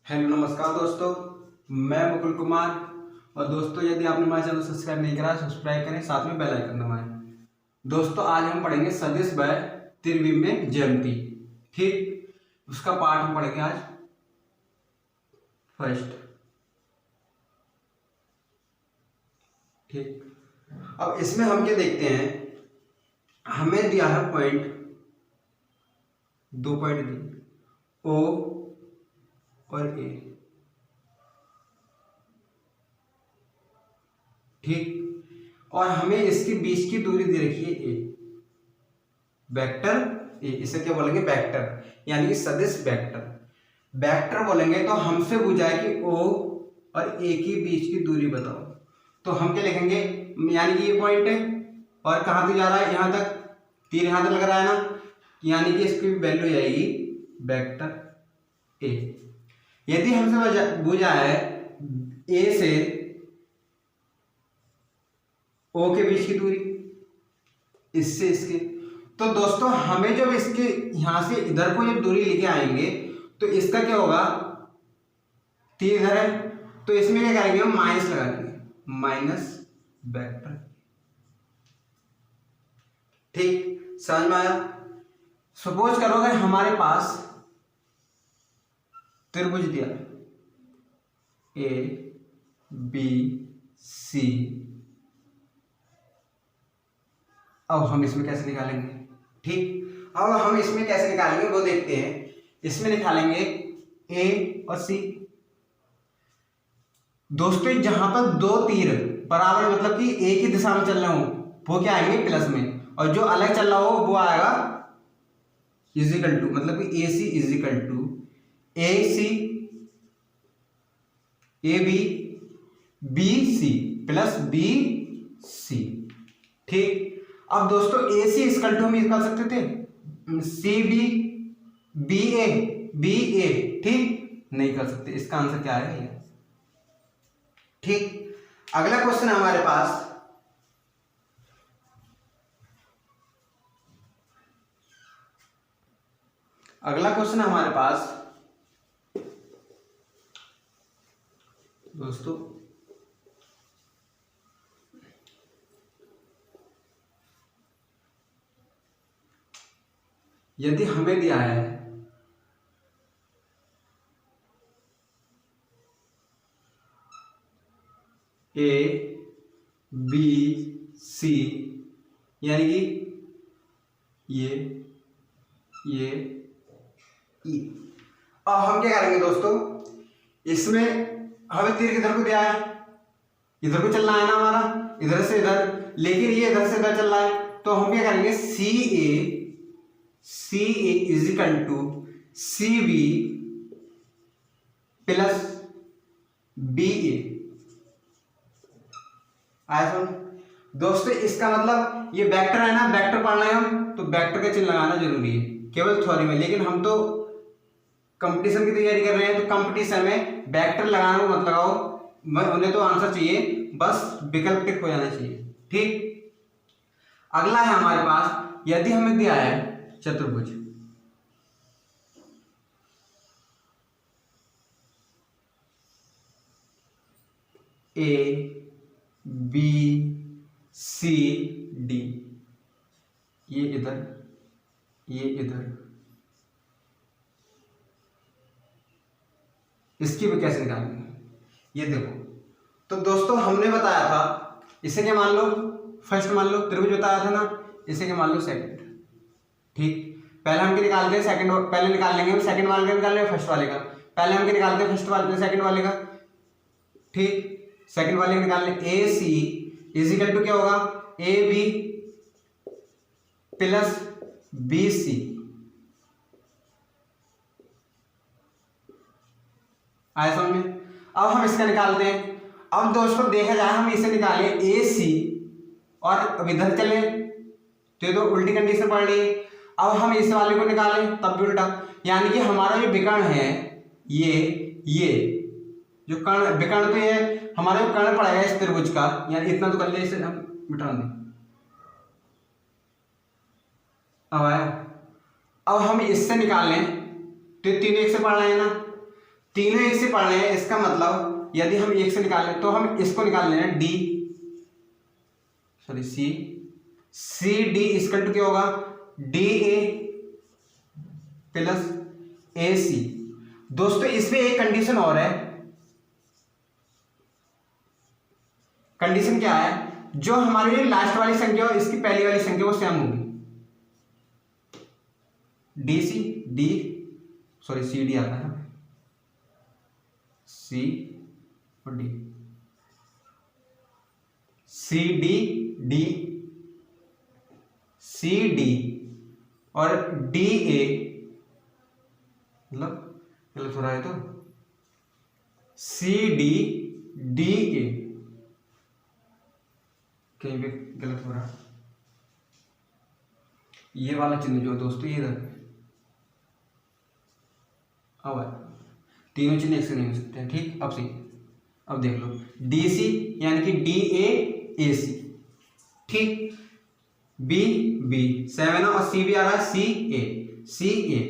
Hello नमस्कार दोस्तों, मैं मुकुल कुमार। और दोस्तों, यदि आपने हमारे चैनल सब्सक्राइब नहीं करा सब्सक्राइब करें, साथ में बेल आइकन दबाएं। दोस्तों, आज हम पढ़ेंगे सदिश बाय त्रिविमीय ज्यामिति। ठीक, उसका पाठ हम पढ़ेंगे आज फर्स्ट। ठीक, अब इसमें हम क्या देखते हैं, हमें दिया है पॉइंट, 2 पॉइंट दिए, ओ और ए। ठीक, और हमें इसके बीच की दूरी दे रखी है ए, वेक्टर ए। इसे क्या बोलेंगे? वेक्टर, यानी कि सदिश वेक्टर। वेक्टर बोलेंगे तो हमसे पूछा है कि ओ और ए के बीच की दूरी बताओ, तो हम क्या लिखेंगे? यानी कि ये पॉइंट है और कहाँ तक जा रहा है? यहाँ तक, तीर यहाँ तक लग रहा है ना, यानी कि इसकी वैल्यू जाएगी वेक्टर ए। यदि हमसे पूछा है ए से ओ के बीच की दूरी, इससे इसके, तो दोस्तों हमें जब इसके यहां से इधर को जब दूरी लेके आएंगे तो इसका क्या होगा? तीर इधर है तो इसमें क्या करेंगे? हम माइनस लगा देंगे, माइनस वेक्टर। ठीक, समझ में आया? सपोज करो अगर हमारे पास त्रिभुज दिया ए बी सी, अब हम इसमें कैसे निकालेंगे? ठीक, अब हम इसमें कैसे निकालेंगे वो देखते हैं। इसमें निकालेंगे ए और सी। दोस्तों, जहां पर दो तीर बराबर, मतलब कि एक ही दिशा में चल रहे हो, वो क्या आएंगे? प्लस में, और जो अलग चल रहा हो वो आएगा इजिकल टू, मतलब कि A C is equal to A C A B B C plus B C. ठीक, अब दोस्तों ए सी इक्वल टू हम निकाल सकते थे सी बी बी ए, ठीक नहीं कर सकते। इसका आंसर क्या है? ये। ठीक, अगला क्वेश्चन है हमारे पास, दोस्तों, यदि हमें दिया है ए बी सी, यानी कि ये ई, अब हम क्या करेंगे दोस्तों? इसमें हमें तीर किधर को दिया है? इधर को चलना है ना हमारा, इधर से इधर, लेकिन ये इधर से इधर चल रहा है, तो हम क्या करेंगे? C A is equal to C B plus B A. आया समझ? दोस्तों, इसका मतलब ये वेक्टर है ना, वेक्टर पढ़ना है हम, तो वेक्टर का चिन्ह लगाना जरूरी है केवल थ्योरी में। लेकिन हम तो कंपटीशन की तैयारी कर रहे हैं, तो कंपटीशन में वेक्टर लगाना मत लगाओ, उन्हें तो आंसर चाहिए, बस विकल्प टिक हो जाना चाहिए। ठीक, अगला है हमारे पास, यदि हमें दिया है चतुर्भुज ए बी सी डी, ये इधर ये इधर, इसकी भी कैसे निकालेंगे? ये देखो, तो दोस्तों हमने बताया था, इसे क्या मान लो? फर्स्ट मान लो, त्रिभुज बताया था ना, इसे क्या मान लो? सेकंड। ठीक, पहले हम क्या निकालते हैं? सेकंड, पहले निकाल लेंगे हम सेकंड वाले का, निकाल लेंगे फर्स्ट वाले का। पहले हम क्या निकालते हैं? फर्स्ट वाले, सेकंड वाले का। ठीक, सेकंड वाले का निकाल लें। ए सी इजिकल टू क्या होगा? A B plus B C. आया समझ में? अब हम इसका निकालते हैं। अब दोस्तों देखा जाए, हम इसे निकालें ए सी और अब इधर चले, तो उल्टी कंडीशन पड़ रही है। अब हम इस वाले को निकालें, तब भी उल्टा, यानी कि हमारा जो विकर्ण है, ये जो कर्ण, विकर्ण तो ये हमारे को कर्ण पड़ेगा इस त्रिभुज का, यानी इतना तो कर ले, इसे हम मिटा दें। अब आया, अब हम इससे निकालें, तो 3 एक से पढ़ना है ना, तीनों एक से पढ़ रहे हैं, इसका मतलब यदि हम एक से निकालें तो हम इसको निकाल लेना D sorry C D equal to क्या होगा, डी ए प्लस ए सी। दोस्तों इसमें एक कंडीशन और है, कंडीशन क्या है, जो हमारी लास्ट वाली संख्या और इसकी पहली वाली संख्या वो सेम होगी, D C D sorry C D आता है, सी और D, C D D C D और डी ए, मतलब गलत हो रहा है तो सी डी डी ए, कहीं पे गलत हो रहा है, ये वाला चिन्ह जो है दोस्तों ये अब तीनों चिन्ह एक से नहीं हो सकते हैं, ठीक। अब सही, अब देख लो डी सी यानी कि डी ए सी, ठीक, बी बी 7 और सी भी आ रहा है सी ए,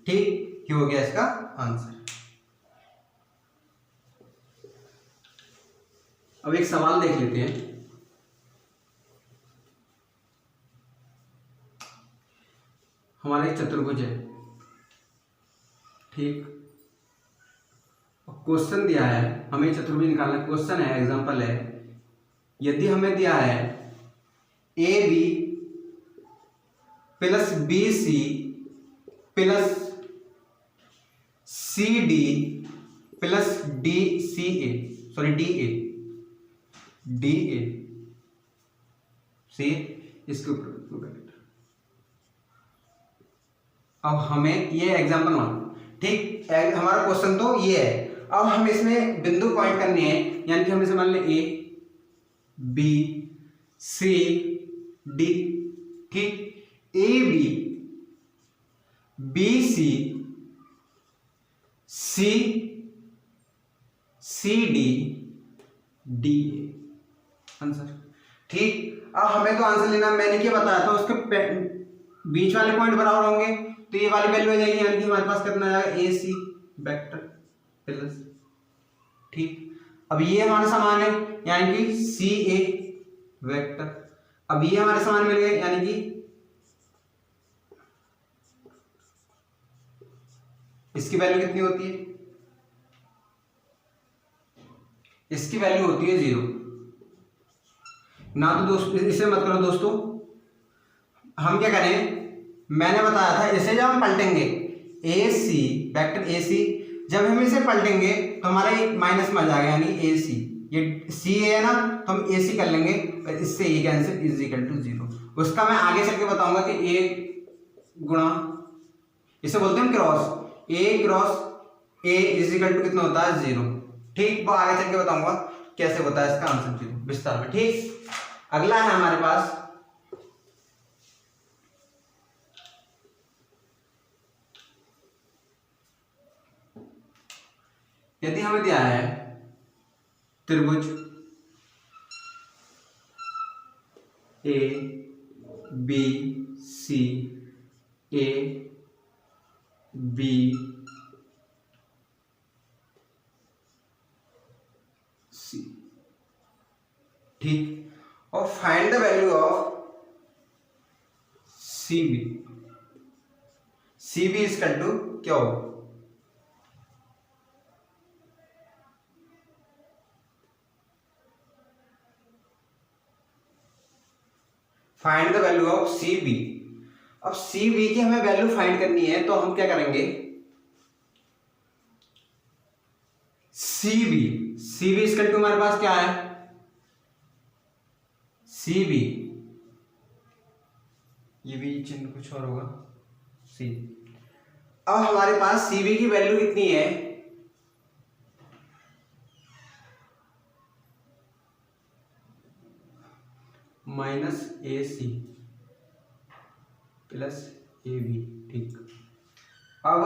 ठीक, ये हो गया इसका आंसर। अब एक सवाल देख लेते हैं, हमारा एक चतुर्भुज है, ठीक, क्वेश्चन दिया है हमें चतुर्भुज निकालना, क्वेश्चन है एग्जांपल है, यदि हमें दिया है A B plus B C plus C D plus D C A sorry D A C, इसके ऊपर अब हमें ये एग्जांपल मान, ठीक, हमारा क्वेश्चन तो ये है। अब हम इसमें बिंदु पॉइंट करने हैं, यानी कि हम इसे मान लें ए बी सी डी, ठीक, A B B C C C D D answer, ठीक। अब हमें तो आंसर लेना, मैंने क्या बताया था, उसके बीच वाले पॉइंट बराबर होंगे तो ये वाली वैल्यू आ जाएगी, यानी कि हमारे पास कितना आ जाएगा ए सी वेक्टर प्लस, ठीक। अब ये हमारा समान है यानी कि सी ए वेक्टर, अब ये हमारे समान मिल गए यानी कि इसकी वैल्यू कितनी होती है, इसकी वैल्यू होती है 0 ना। तो दोस्तों इसे मत करो दोस्तों, हम क्या करें, मैंने बताया था इसे जब हम पलटेंगे ए सी वेक्टर ए सी, जब हम इसे पलटेंगे तो हमारा ये माइनस में आ जाएगा, यानी ए सी, ये सी है ना, तो हम ए सी कर लेंगे और इससे ए कैंसिल इज इक्वल टू 0। उसका मैं आगे चल के बताऊंगा कि ए गुणा, इसे बोलते हैं cross, A cross A is equal to कितना होता है 0, ठीक, वो आगे चल के बताऊंगा कैसे होता है इसका आंसर 0 विस्तार में, ठीक। अगला है हमारे पास यदि हमें दिया है त्रिभुज A B C A B C, ठीक, और find the value of C B, C B equal to क्या हो, find the value of C B. अब सी बी की हमें वैल्यू फाइंड करनी है तो हम क्या करेंगे, सी बी इक्वल टू हमारे पास क्या है, सी बी, ये भी चिन्ह कुछ और होगा सी। अब हमारे पास सी बी की वैल्यू कितनी है, minus A C plus A B, ठीक। अब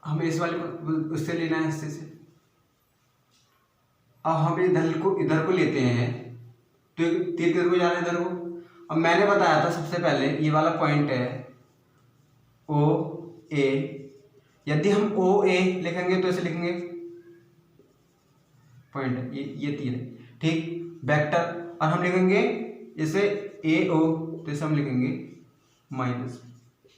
हमें इस वाले को उससे लेना है, हिस्से से। अब हम इधर को लेते हैं तो तीर किधर को जा रहा है, इधर को। अब मैंने बताया था सबसे पहले ये वाला पॉइंट है ओ ए, यदि हम ओ ए लिखेंगे तो ऐसे लिखेंगे पॉइंट, ये तीर है, ठीक, वेक्टर। और हम लिखेंगे इसे ए ओ तो इसे हम लिखेंगे माइनस,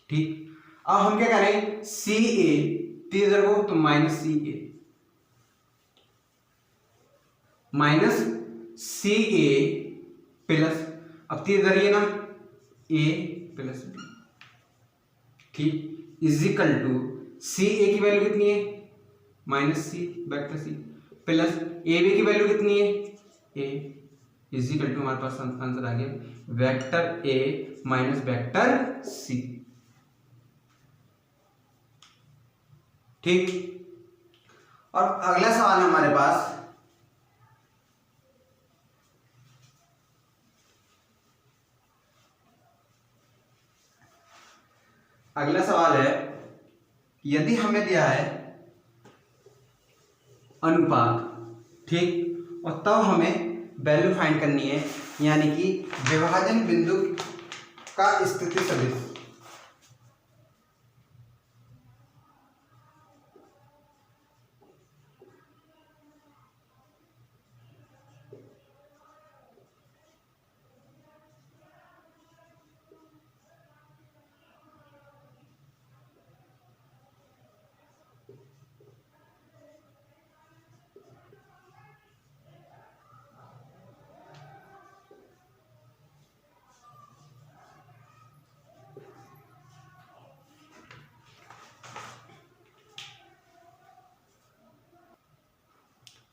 ठीक। अब हम क्या करें, सी ए तीर इधर को तो minus C A, minus C A plus, अब तीर इधर ये ना, ए प्लस बी, ठीक, इजिकल टू सी ए की वैल्यू कितनी है, minus C vector C, plus A B की वैल्यू कितनी है, ए, इजिकल टू हमारे पास आंसर आ गया vector A minus vector C, ठीक। और अगला सवाल है हमारे पास, अगला सवाल है, यदि हमें दिया है अनुपात, ठीक, और तब हमें वैल्यू फाइंड करनी है, यानी कि विभाजन बिंदु का स्थिति सदिश,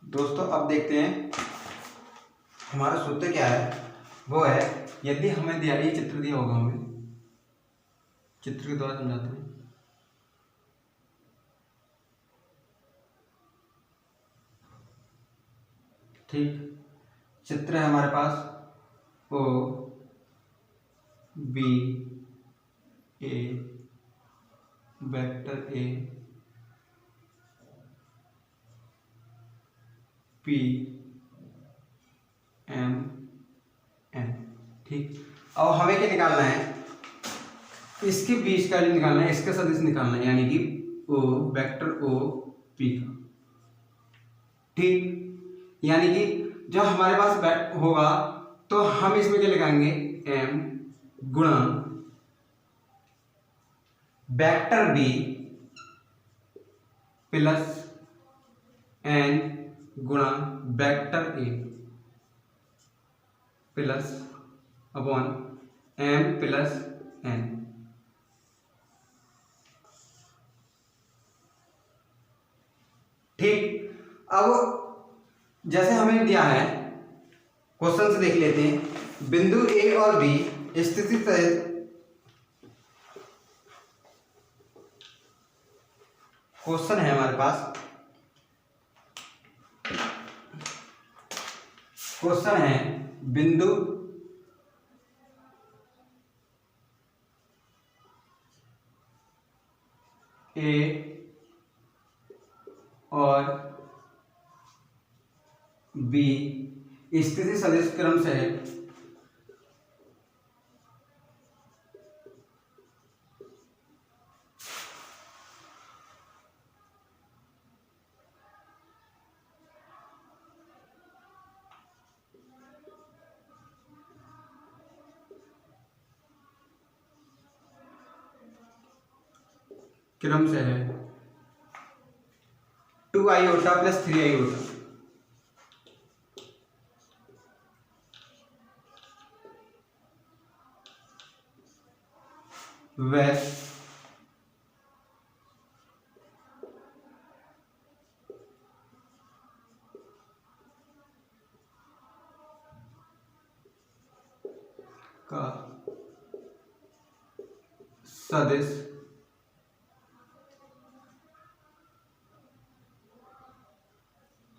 दोस्तों अब देखते हैं हमारा सूत्र क्या है। वो है, यदि हमें दिया, ये चित्र दिया होगा, हमें चित्र के द्वारा समझाते हैं, ठीक, चित्र है हमारे पास O B A vector A P M N, ठीक। अब हमें क्या निकालना है, इसके बीच का निकालना है, इसका सदिश निकालना है, यानी कि ओ वेक्टर ओ पी का, ठीक। यानी कि जब हमारे पास होगा तो हम इसमें क्या लगाएंगे, एम गुणा वेक्टर बी प्लस एन गुणा vector A plus upon M plus N, ठीक। अब जैसे हमें दिया है, क्वेश्चन से देख लेते हैं, बिंदु ए और बी स्थिति सहित क्वेश्चन है हमारे पास, क्वेश्चन है बिंदु ए और बी स्थिति सदिश क्रम से है, क्रम से है 2 आयोटा प्लस 3 आयोटा, वह का सदिश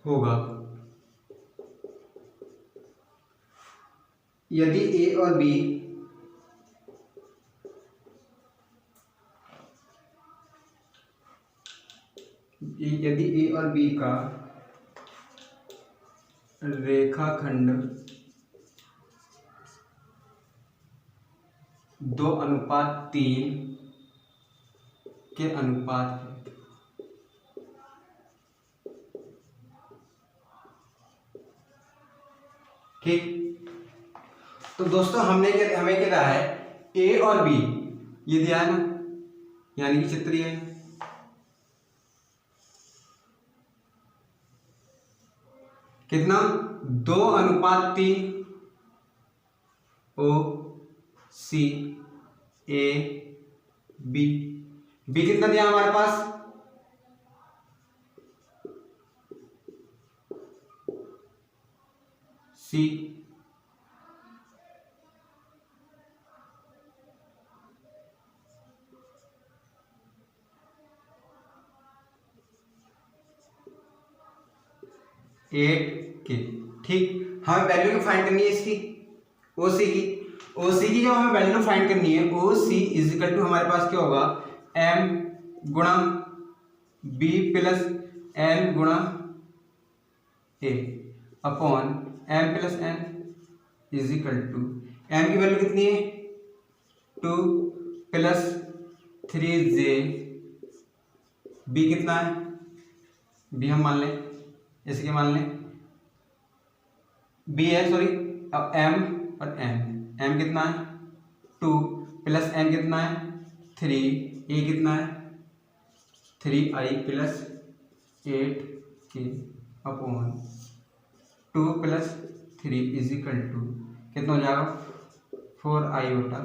होगा यदि ए और बी का रेखाखंड 2:3 के अनुपात है, ठीक। तो दोस्तों हमें क्या रहा है, ए और बी ये दिया है ना, यानी कि चित्र ये है। कितना 2:3 ओ सी ए बी। बी कितना दिया हमारे पास, सी। एट के। ठीक, हमें वैल्यू फाइंड करनी है इसकी, ओ सी की। ओ सी की जब हमें वैल्यू फाइंड करनी है, ओ सी इज इक्वल टू हमारे पास क्या होगा, एम गुणा बी प्लस एन गुणा A upon M plus N is equal to, एम की वैल्यू कितनी है 2 प्लस 3j, बी कितना है, बी हम मान लें, ऐसे क्या मान लें, बी है सॉरी, अब एम और एम कितना है 2 प्लस एन कितना है 3, ए कितना है 3i plus 8k upon 2 plus 3 is equal to कितना हो जाएगा 4i होता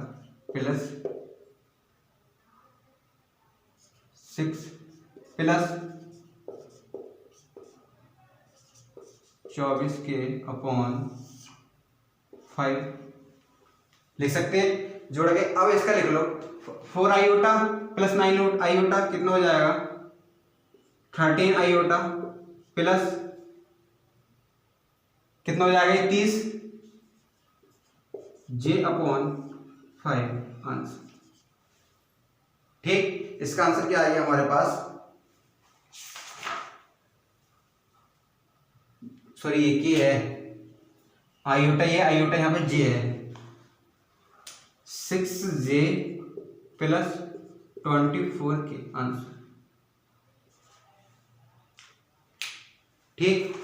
प्लस 6 प्लस 24k अपॉन 5 लिख सकते हैं, जोड़ के। अब इसका लिख लो 4 आईओटा प्लस 9 आईओटा कितना हो जाएगा 13 आईओटा प्लस कितना हो जाएगा 30 j अपॉन 5 आंसर। ठीक, इसका आंसर क्या आएगा हमारे पास, सॉरी ये की है आयोटा, ये आयोटा यहाँ पे जे है 6j प्लस 24 के आंसर। ठीक,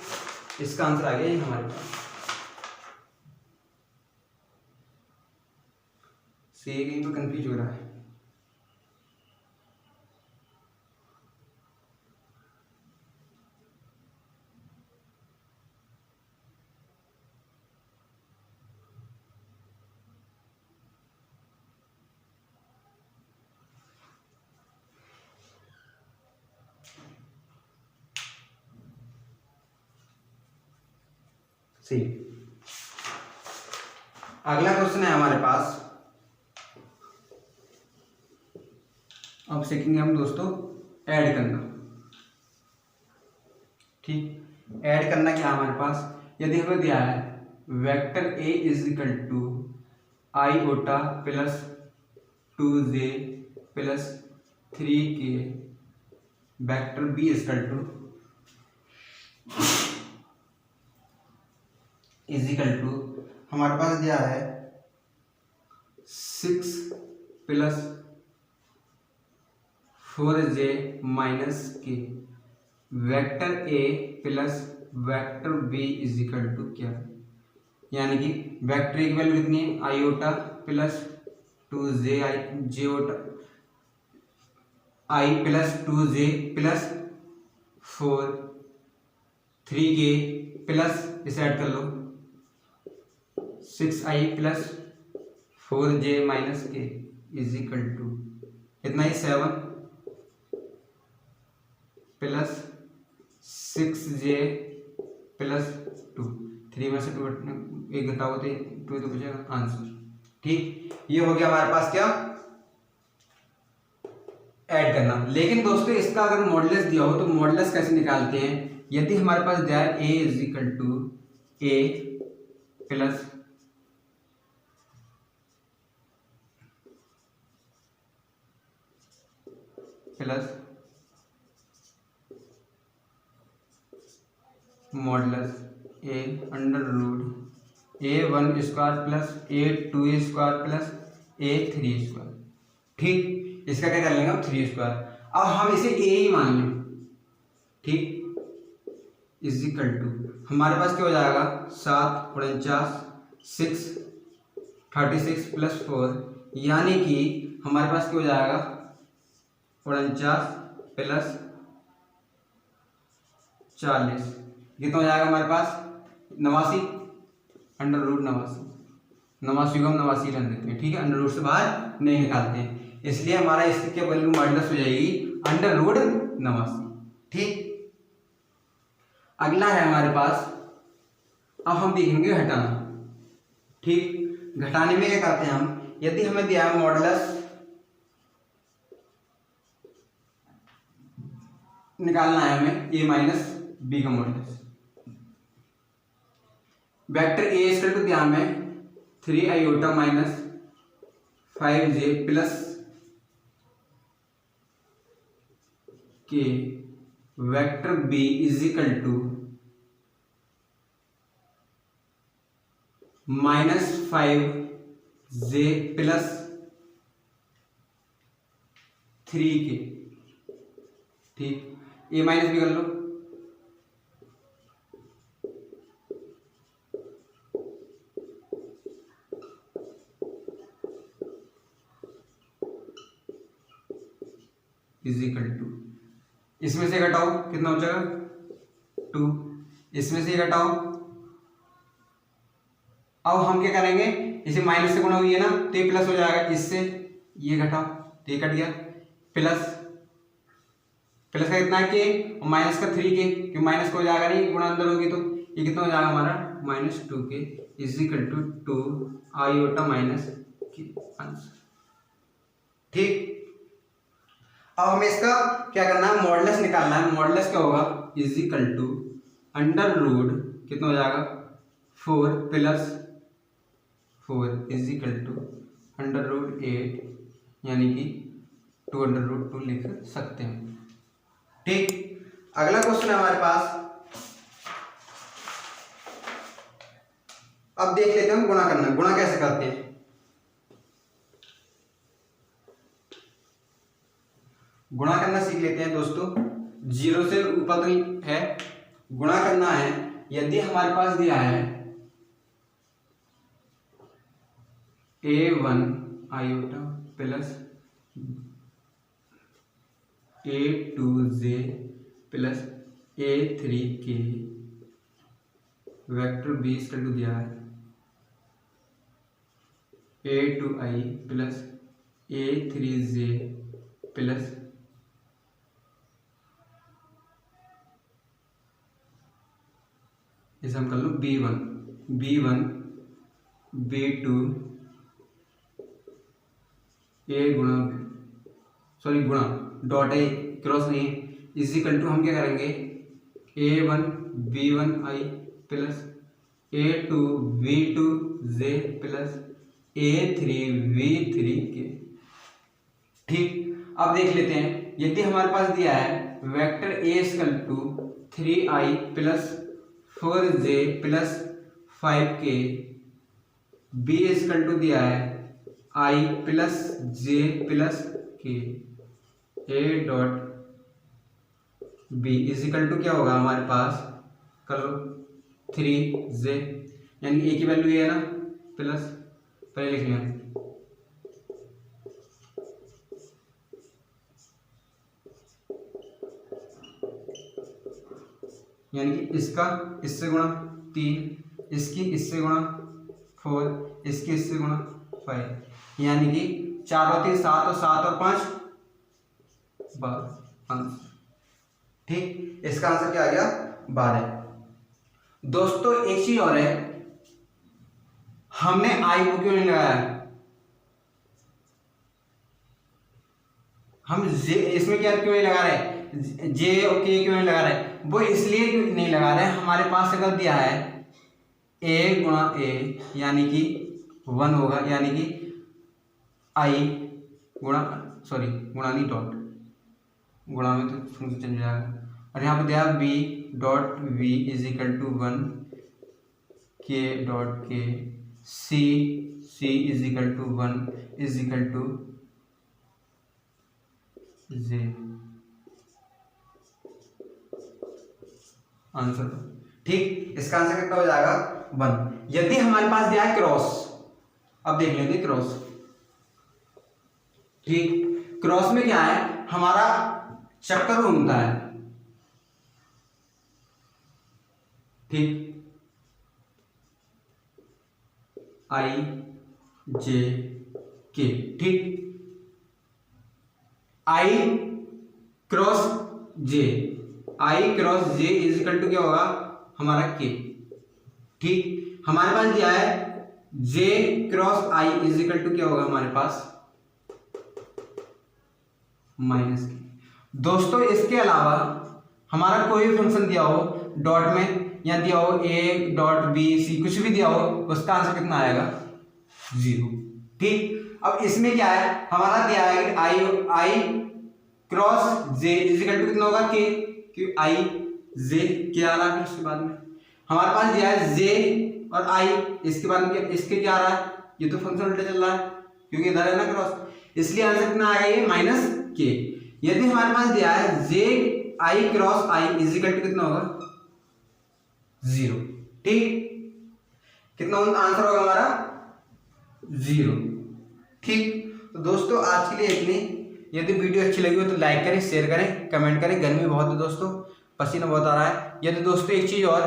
इसका आंसर आ गया हमारे पास। सी कहीं पे कंफ्यूज हो रहा है, सी। अगला क्वेश्चन है हमारे पास, अब सीखेंगे हम दोस्तों ऐड करना। ठीक, ऐड करना क्या है हमारे पास, यदि हमें दिया है vector A is equal to iota plus 2j plus 3k, vector B is equal to हमारे पास दिया है 6 plus 4j minus K, vector A plus vector B is equal to क्या, यानी कि वेक्टर ए की वैल्यू कितनी है आईओटा प्लस 2j जेओटा I plus 2j plus 4 3k plus इसे ऐड कर लो 6i plus 4j minus K is equal to कितना ही 7 प्लस 6j प्लस 2, 3 में से 2 एक घटाओ तो 2 तो बचेगा आंसर। ठीक, ये हो गया हमारे पास क्या ऐड करना। लेकिन दोस्तों इसका अगर मॉडुलस दिया हो तो मॉडुलस कैसे निकालते हैं, यदि हमारे पास दिया है a is equal to a plus modulus a under root a1 square plus a2 square plus a3 square. ठीक, इसका क्या कर लेंगे हम 3 स्क्वायर, अब हम इसे a ही मान लें। ठीक, इज इक्वल टू हमारे पास क्या हो जाएगा 7 49 6 36 प्लस 4 यानी कि हमारे पास क्या हो जाएगा 49 प्लस 40 कितना हो जाएगा हमारे पास 89 अंडर रूट 89 89 को हम 89 रन देते हैं। ठीक है, अंडर रूट से बाहर नहीं निकालते हैं, इसलिए हमारा इसकी क्या वैल्यू माइनस हो जाएगी अंडर रूट 89। ठीक, अगला है हमारे पास, अब हम देखेंगे घटाना। ठीक, घटाने में क्या करते हैं हम, यदि हमें दिया है मॉडुलस निकालना है हमें a माइनस बी का modulus, vector a equal to दिया हमें 3 iota minus 5j plus K, vector b is equal to -5j plus 3k। ठीक, a माइनस बी कर लो, इज इक्वल टू, इसमें से घटाओ कितना हो जाएगा 2, इसमें से घटाओ। अब हम क्या करेंगे, इसे माइनस से गुणा हुई है ना तो ये प्लस हो जाएगा, इससे ये घटाओ तो ये कट गया, प्लस प्लस का कितना है के और माइनस का 3k, क्योंकि माइनस को हो जाएगा नहीं, गुणा अंदर होगी तो ये कितना हो जाएगा हमारा -2k is equal to 2 iota minus के आंसर। ठीक, अब हमें इसका क्या करना है, मॉडुलस निकालना है। मॉडुलस क्या होगा, is equal to under root कितना हो जाएगा 4 plus 4 is equal to under root 8 यानी कि 2 अंडर रूट 2 लिख सकते हैं। ठीक, अगला क्वेश्चन है हमारे पास, अब देख लेते हैं गुणा करना, गुणा कैसे करते हैं। गुणा करना सीख लेते हैं दोस्तों, 0 से ऊपर है गुणा करना है। यदि हमारे पास दिया है a1 iota plus a2j plus a3k, vector b equal to दिया है a2i प्लस a3j प्लस इसे हम कर लो b1 b2 गुणा डॉट है क्रॉस नहीं है, इज इक्वल टू हम क्या करेंगे a1 b1i plus a2 b2j plus a3 b3k। ठीक, अब देख लेते हैं, यदि हमारे पास दिया है vector a equal to 3i plus 4j plus 5k, b equal to दिया है i plus j plus k, a dot b is equal to क्या होगा हमारे पास, करो 3j यानी a की वैल्यू ये है ना, प्लस पहले लिख लिया यानी कि इसका इससे गुणा 3, इसकी इससे गुणा 4, इसकी इससे गुणा 5, यानी कि 4 और 3 7 और 7 और 5 12 आंसर। ठीक, इसका आंसर क्या आ गया 12। दोस्तों एक चीज और है, हमने आई को क्यों नहीं लगाया, हम जे इसमें क्या क्यों नहीं लगा रहे, जे और के क्यों नहीं लगा रहे, वो इसलिए नहीं लगा रहे, हमारे पास अगर दिया है a गुणा a यानी कि 1 होगा, यानी कि i गुणा गुणा नहीं डॉट, गुणा में तो फंक्शन चेंज हो जाएगा, और यहाँ पे दिया b dot v is equal to 1 k dot k, c is equal to 1 is equal to j answer. ठीक, इसका आंसर कितना हो जाएगा 1। यदि हमारे पास दिया है क्रॉस, अब देख लेंगे क्रॉस। ठीक, क्रॉस में क्या है, हमारा चक्कर घूमता है। ठीक, I J K। ठीक, I cross J, I cross J is equal to क्या होगा हमारा K। ठीक, हमारे पास दिया है J cross I is equal to क्या होगा हमारे पास माइनस K। दोस्तों इसके अलावा हमारा कोई भी फंक्शन दिया हो डॉट में, या दिया हो A डॉट B C, कुछ भी दिया हो, उसका आंसर कितना आएगा 0। ठीक, अब इसमें क्या है, हमारा दिया है I cross J is equal to कितना होगा K, क्योंकि I J क्या आ रहा है, उसके बाद में हमारे पास दिया है J और I, इसके बाद में इसके क्या आ रहा है, ये तो फंक्शन उल्टा चल रहा है क्योंकि इधर है ना क्रॉस, इसलिए आंसर कितना आएगा ये माइनस K। यदि हमारे पास दिया है J I cross I is equal to कितना होगा 0। ठीक, कितना आंसर होगा हमारा 0। ठीक, तो दोस्तों आज के लिए इतनी। यदि वीडियो अच्छी लगी हो तो लाइक करें, शेयर करें, कमेंट करें। गर्मी बहुत है दोस्तों, पसीना बहुत आ रहा है। यदि दोस्तों एक चीज़ और,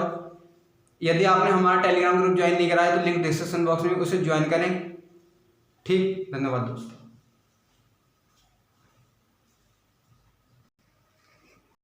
यदि आपने हमारा टेलीग्राम ग्रुप ज्वाइन नहीं करा है तो लिंक डिस्क्रिप्शन बॉक्स में उसे ज्वाइन करें। ठीक, धन्यवाद दोस्तों।